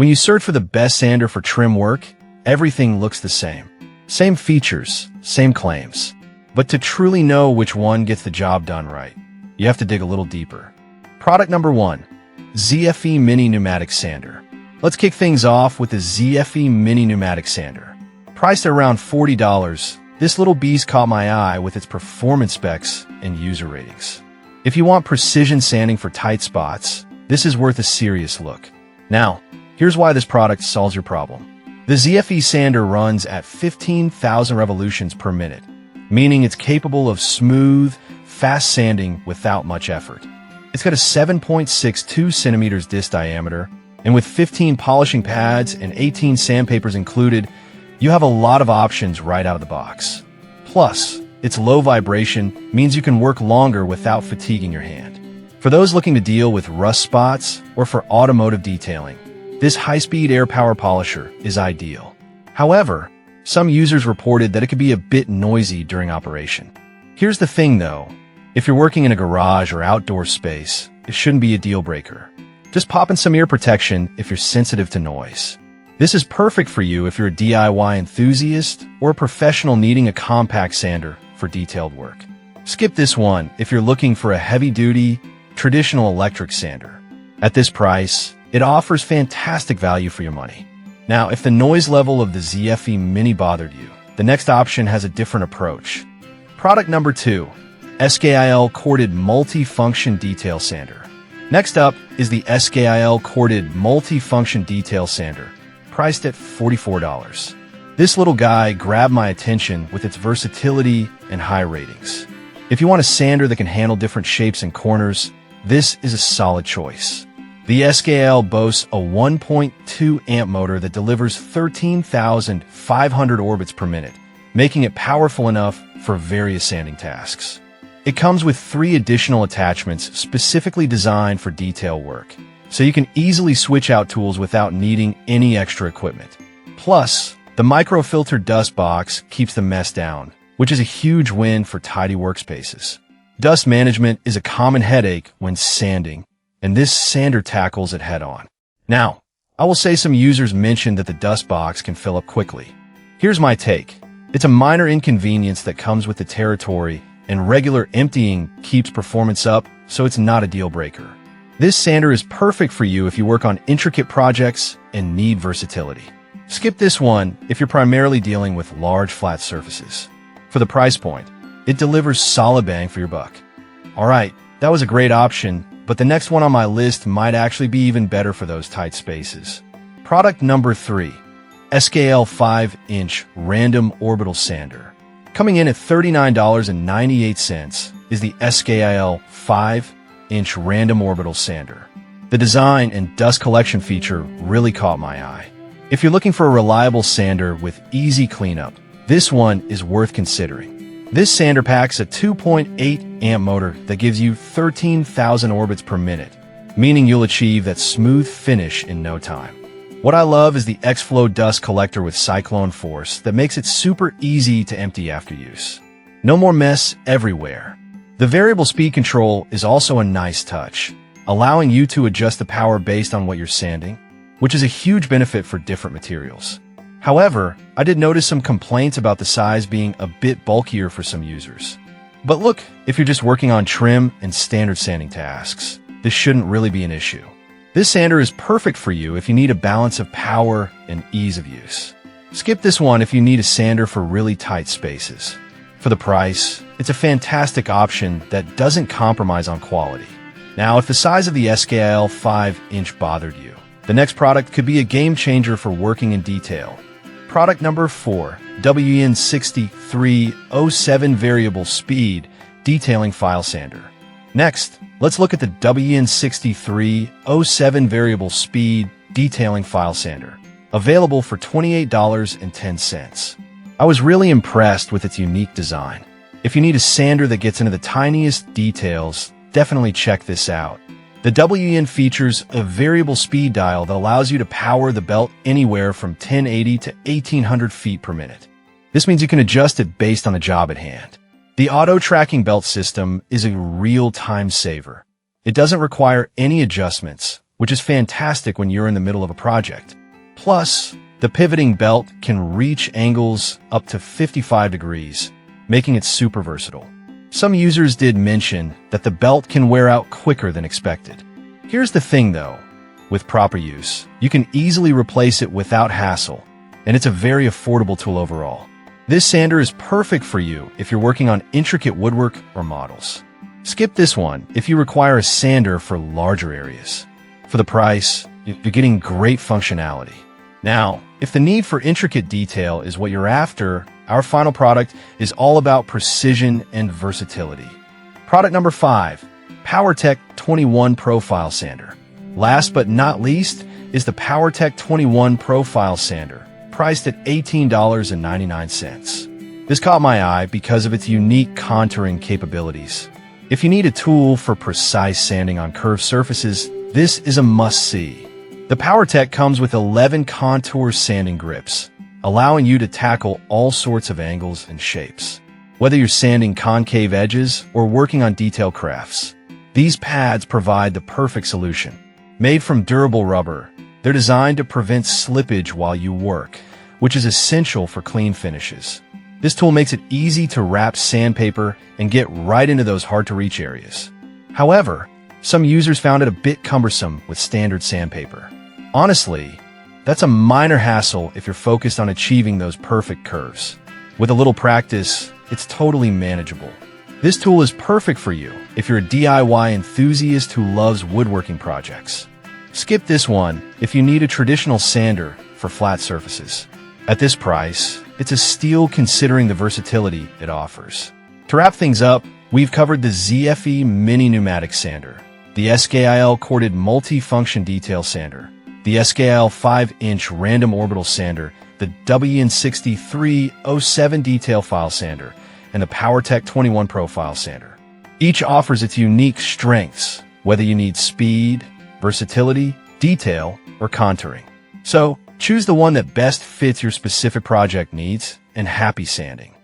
When you search for the best sander for trim work, everything looks the same. Same features, same claims. But to truly know which one gets the job done right, you have to dig a little deeper. Product number 1, ZFE Mini Pneumatic Sander. Let's kick things off with the ZFE Mini Pneumatic Sander. Priced at around $40, this little beast caught my eye with its performance specs and user ratings. If you want precision sanding for tight spots, this is worth a serious look. Now, here's why this product solves your problem. The ZFE sander runs at 15,000 revolutions per minute, meaning it's capable of smooth, fast sanding without much effort. It's got a 7.62 centimeters disc diameter, and with 15 polishing pads and 18 sandpapers included, you have a lot of options right out of the box. Plus, its low vibration means you can work longer without fatiguing your hand. For those looking to deal with rust spots or for automotive detailing, this high-speed air power polisher is ideal. However, some users reported that it could be a bit noisy during operation. Here's the thing though, if you're working in a garage or outdoor space, it shouldn't be a deal breaker. Just pop in some ear protection if you're sensitive to noise. This is perfect for you if you're a DIY enthusiast or a professional needing a compact sander for detailed work. Skip this one if you're looking for a heavy-duty, traditional electric sander. At this price, it offers fantastic value for your money. Now, if the noise level of the ZFE Mini bothered you, the next option has a different approach. Product number 2, SKIL Corded Multi-Function Detail Sander. Next up is the SKIL Corded Multi-Function Detail Sander, priced at $44. This little guy grabbed my attention with its versatility and high ratings. If you want a sander that can handle different shapes and corners, this is a solid choice. The SKIL boasts a 1.2 amp motor that delivers 13,500 orbits per minute, making it powerful enough for various sanding tasks. It comes with 3 additional attachments specifically designed for detail work, so you can easily switch out tools without needing any extra equipment. Plus, the microfilter dust box keeps the mess down, which is a huge win for tidy workspaces. Dust management is a common headache when sanding, and this sander tackles it head-on. Now, I will say some users mentioned that the dust box can fill up quickly. Here's my take. It's a minor inconvenience that comes with the territory, and regular emptying keeps performance up, so it's not a deal breaker. This sander is perfect for you if you work on intricate projects and need versatility. Skip this one if you're primarily dealing with large flat surfaces. For the price point, it delivers solid bang for your buck. Alright, that was a great option, but the next one on my list might actually be even better for those tight spaces. Product number 3, SKIL 5-inch Random Orbital Sander. Coming in at $39.98 is the SKIL 5-inch Random Orbital Sander. The design and dust collection feature really caught my eye. If you're looking for a reliable sander with easy cleanup, this one is worth considering. This sander packs a 2.8 amp motor that gives you 13,000 orbits per minute, meaning you'll achieve that smooth finish in no time. What I love is the X-Flow dust collector with cyclone force that makes it super easy to empty after use. No more mess everywhere. The variable speed control is also a nice touch, allowing you to adjust the power based on what you're sanding, which is a huge benefit for different materials. However, I did notice some complaints about the size being a bit bulkier for some users. But look, if you're just working on trim and standard sanding tasks, this shouldn't really be an issue. This sander is perfect for you if you need a balance of power and ease of use. Skip this one if you need a sander for really tight spaces. For the price, it's a fantastic option that doesn't compromise on quality. Now, if the size of the SKIL 5-inch bothered you, the next product could be a game changer for working in detail. Product number 4, WN6307 Variable Speed Detailing File Sander. Next, let's look at the WN6307 Variable Speed Detailing File Sander, available for $28.10. I was really impressed with its unique design. If you need a sander that gets into the tiniest details, definitely check this out. The WN features a variable speed dial that allows you to power the belt anywhere from 1080 to 1800 feet per minute. This means you can adjust it based on the job at hand. The auto-tracking belt system is a real time saver. It doesn't require any adjustments, which is fantastic when you're in the middle of a project. Plus, the pivoting belt can reach angles up to 55 degrees, making it super versatile. Some users did mention that the belt can wear out quicker than expected. Here's the thing though, with proper use, you can easily replace it without hassle, and it's a very affordable tool overall. This sander is perfect for you if you're working on intricate woodwork or models. Skip this one if you require a sander for larger areas. For the price, you're getting great functionality. Now, if the need for intricate detail is what you're after, our final product is all about precision and versatility. Product number 5, PowerTech 21 Profile Sander. Last but not least is the PowerTech 21 Profile Sander, priced at $18.99. This caught my eye because of its unique contouring capabilities. If you need a tool for precise sanding on curved surfaces, this is a must-see. The PowerTech comes with 11 contour sanding grips, allowing you to tackle all sorts of angles and shapes. Whether you're sanding concave edges or working on detailed crafts, these pads provide the perfect solution. Made from durable rubber, they're designed to prevent slippage while you work, which is essential for clean finishes. This tool makes it easy to wrap sandpaper and get right into those hard-to-reach areas. However, some users found it a bit cumbersome with standard sandpaper. Honestly, that's a minor hassle if you're focused on achieving those perfect curves. With a little practice, it's totally manageable. This tool is perfect for you if you're a DIY enthusiast who loves woodworking projects. Skip this one if you need a traditional sander for flat surfaces. At this price, it's a steal considering the versatility it offers. To wrap things up, we've covered the ZFE Mini Pneumatic Sander, the SKIL Corded Multi-Function Detail Sander, the SKIL 5-inch Random Orbital Sander, the WN6307 Detail File Sander, and the PowerTech 21 Profile Sander. Each offers its unique strengths, whether you need speed, versatility, detail, or contouring. So, choose the one that best fits your specific project needs, and happy sanding.